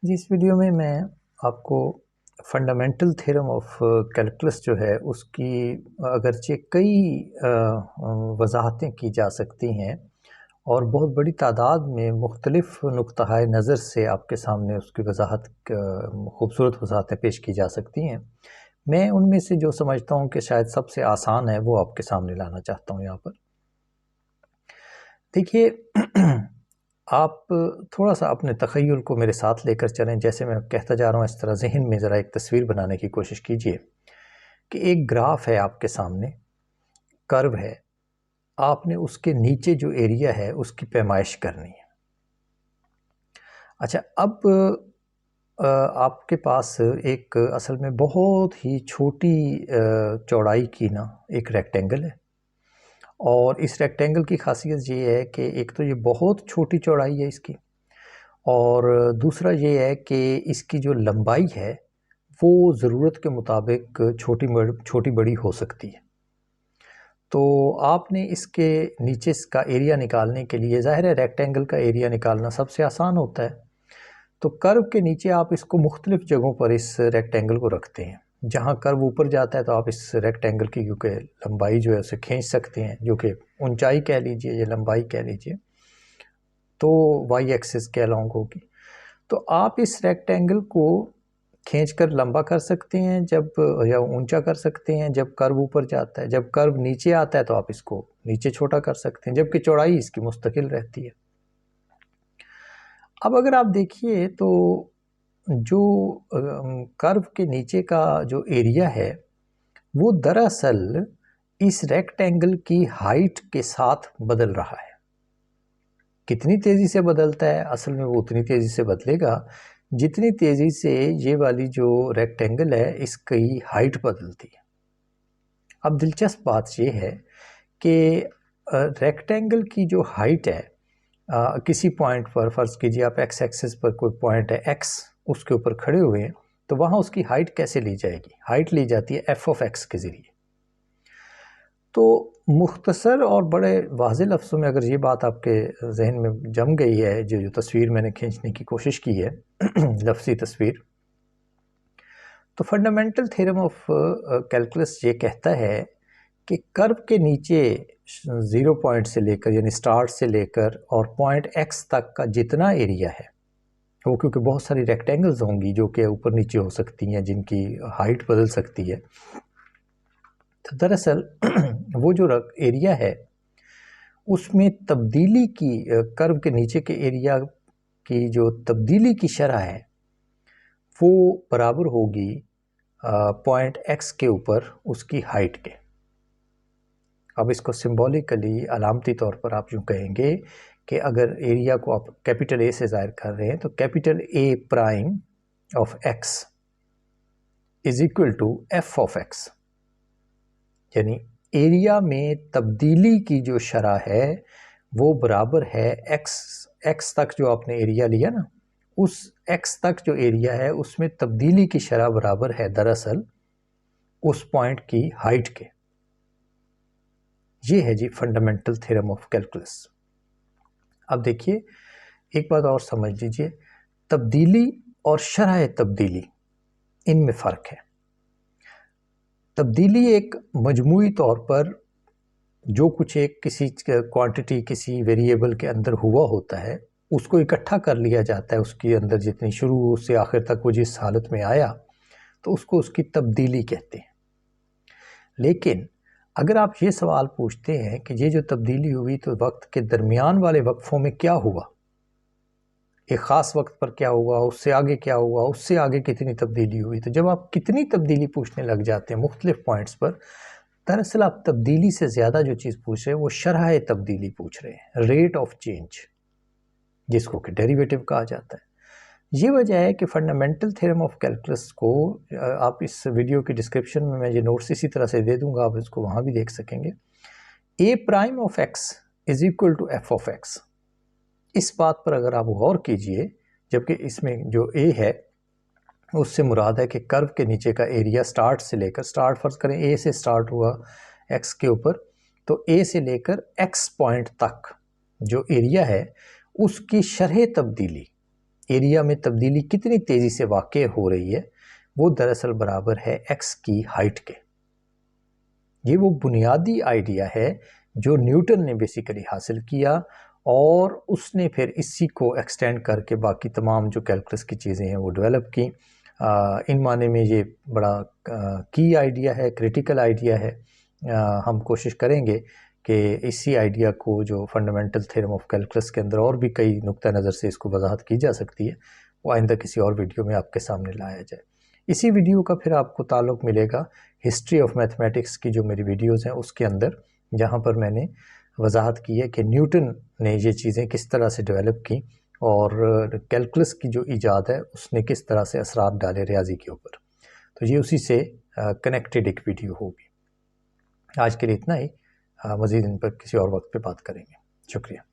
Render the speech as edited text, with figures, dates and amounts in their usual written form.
जी, इस वीडियो में मैं आपको फंडामेंटल थ्योरम ऑफ कैलकुलस जो है उसकी अगरचे कई वजाहतें की जा सकती हैं और बहुत बड़ी तादाद में मुख्तलिफ नुक्ताए नज़र से आपके सामने उसकी वजाहत खूबसूरत वजाहतें पेश की जा सकती हैं। मैं उनमें से जो समझता हूँ कि शायद सबसे आसान है वो आपके सामने लाना चाहता हूँ यहाँ पर। देखिए आप थोड़ा सा अपने तख़य्युल को मेरे साथ लेकर चलें, जैसे मैं कहता जा रहा हूँ इस तरह ज़हन में ज़रा एक तस्वीर बनाने की कोशिश कीजिए कि एक ग्राफ है आपके सामने, कर्व है, आपने उसके नीचे जो एरिया है उसकी पैमाइश करनी है। अच्छा, अब आपके पास एक असल में बहुत ही छोटी चौड़ाई की ना एक रेक्टेंगल है और इस रेक्टेंगल की खासियत ये है कि एक तो ये बहुत छोटी चौड़ाई है इसकी, और दूसरा ये है कि इसकी जो लंबाई है वो ज़रूरत के मुताबिक छोटी बड़ी हो सकती है। तो आपने इसके नीचे इसका एरिया निकालने के लिए, ज़ाहिर है रेक्टेंगल का एरिया निकालना सबसे आसान होता है, तो कर्व के नीचे आप इसको मुख्तलिफ़ जगहों पर इस रेक्टेंगल को रखते हैं। जहाँ कर्व ऊपर जाता है तो आप इस रेक्टेंगल की क्योंकि लंबाई जो है उसे खींच सकते हैं, जो कि ऊंचाई कह लीजिए या लंबाई कह लीजिए, तो वाई एक्सिस के अलोंग होगी। तो आप इस रेक्टेंगल को खींचकर लंबा कर सकते हैं जब, या ऊंचा कर सकते हैं जब कर्व ऊपर जाता है। जब कर्व नीचे आता है तो आप इसको नीचे छोटा कर सकते हैं, जबकि चौड़ाई इसकी मुस्तकिल रहती है। अब अगर आप देखिए तो जो कर्व के नीचे का जो एरिया है वो दरअसल इस रेक्टेंगल की हाइट के साथ बदल रहा है। कितनी तेज़ी से बदलता है? असल में वो उतनी तेज़ी से बदलेगा जितनी तेज़ी से ये वाली जो रेक्टेंगल है इसकी हाइट बदलती है। अब दिलचस्प बात ये है कि रेक्टेंगल की जो हाइट है, किसी पॉइंट पर फ़र्ज़ कीजिए आप एक्स एक्सिस पर कोई पॉइंट है एक्स, उसके ऊपर खड़े हुए हैं, तो वहाँ उसकी हाइट कैसे ली जाएगी? हाइट ली जाती है एफ ऑफ एक्स के ज़रिए। तो मुख्तसर और बड़े वाज़ेह लफ्ज़ों में अगर ये बात आपके जहन में जम गई है, जो तस्वीर मैंने खींचने की कोशिश की है लफ्ज़ी तस्वीर, तो फंडामेंटल थ्योरम ऑफ कैलकुलस ये कहता है कि कर्व के नीचे 0 पॉइंट से लेकर यानी स्टार्ट से लेकर और पॉइंट एक्स तक का जितना एरिया है, वो क्योंकि बहुत सारी रेक्टेंगल्स होंगी जो कि ऊपर नीचे हो सकती हैं, जिनकी हाइट बदल सकती है, तो दरअसल वो जो एरिया है उसमें तब्दीली की, कर्व के नीचे के एरिया की जो तब्दीली की शरह है वो बराबर होगी पॉइंट एक्स के ऊपर उसकी हाइट के। अब इसको सिंबॉलिकली अलामती तौर पर आप यूँ कहेंगे कि अगर एरिया को आप कैपिटल ए से ज़ाहिर कर रहे हैं तो capital A prime of x is equal to F of X, यानी एरिया में तब्दीली की जो शरह है वो बराबर है एक्स तक जो आपने एरिया लिया ना, उस एक्स तक जो एरिया है उसमें तब्दीली की शरह बराबर है दरअसल उस पॉइंट की हाइट के। ये है जी फंडामेंटल थ्योरम ऑफ कैलकुलस। अब देखिए एक बात और समझ लीजिए, तब्दीली और शरह तब्दीली इनमें फ़र्क है। तब्दीली एक मजमूई तौर पर जो कुछ एक किसी क्वांटिटी किसी वेरिएबल के अंदर हुआ होता है उसको इकट्ठा कर लिया जाता है, उसके अंदर जितनी शुरू से आखिर तक वो जिस हालत में आया तो उसको उसकी तब्दीली कहते हैं। लेकिन अगर आप ये सवाल पूछते हैं कि ये जो तब्दीली हुई तो वक्त के दरमियान वाले वक्फों में क्या हुआ, एक ख़ास वक्त पर क्या हुआ, उससे आगे क्या हुआ, उससे आगे कितनी तब्दीली हुई, तो जब आप कितनी तब्दीली पूछने लग जाते हैं मुख्तलिफ पॉइंट्स पर, दरअसल आप तब्दीली से ज़्यादा जो चीज़ पूछ रहे हैं वो शरह तब्दीली पूछ रहे हैं, रेट ऑफ चेंज, जिसको कि डेरिवेटिव कहा जाता है। ये वजह है कि फंडामेंटल थ्योरम ऑफ कैलकुलस को आप इस वीडियो की डिस्क्रिप्शन में मैं ये नोट्स इसी तरह से दे दूंगा, आप इसको वहाँ भी देख सकेंगे। A prime of x is equal to F of x, इस बात पर अगर आप गौर कीजिए, जबकि इसमें जो ए है उससे मुराद है कि कर्व के नीचे का एरिया स्टार्ट से लेकर, स्टार्ट फर्ज करें ए से स्टार्ट हुआ एक्स के ऊपर, तो ए से लेकर एक्स पॉइंट तक जो एरिया है उसकी शरह तब्दीली एरिया में तब्दीली कितनी तेज़ी से वाक़ई हो रही है, वो दरअसल बराबर है x की हाइट के। ये वो बुनियादी आइडिया है जो न्यूटन ने बेसिकली हासिल किया और उसने फिर इसी को एक्सटेंड करके बाकी तमाम जो कैलकुलस की चीज़ें हैं वो डेवलप की। इन माने में ये बड़ा की आइडिया है, क्रिटिकल आइडिया है। हम कोशिश करेंगे कि इसी आइडिया को जो फंडामेंटल थ्योरम ऑफ कैलकुलस के अंदर और भी कई नुक्ता नज़र से इसको वजाहत की जा सकती है, वो आइंदा किसी और वीडियो में आपके सामने लाया जाए। इसी वीडियो का फिर आपको ताल्लुक़ मिलेगा हिस्ट्री ऑफ मैथमेटिक्स की जो मेरी वीडियोज़ हैं उसके अंदर, जहाँ पर मैंने वजाहत की है कि न्यूटन ने ये चीज़ें किस तरह से डेवलप की और कैलकुलस की जो ईजाद है उसने किस तरह से असरात डाले रियाजी के ऊपर। तो ये उसी से कनेक्टेड एक वीडियो होगी। आज के लिए इतना ही, मज़ीद इन पर किसी और वक्त पे बात करेंगे। शुक्रिया।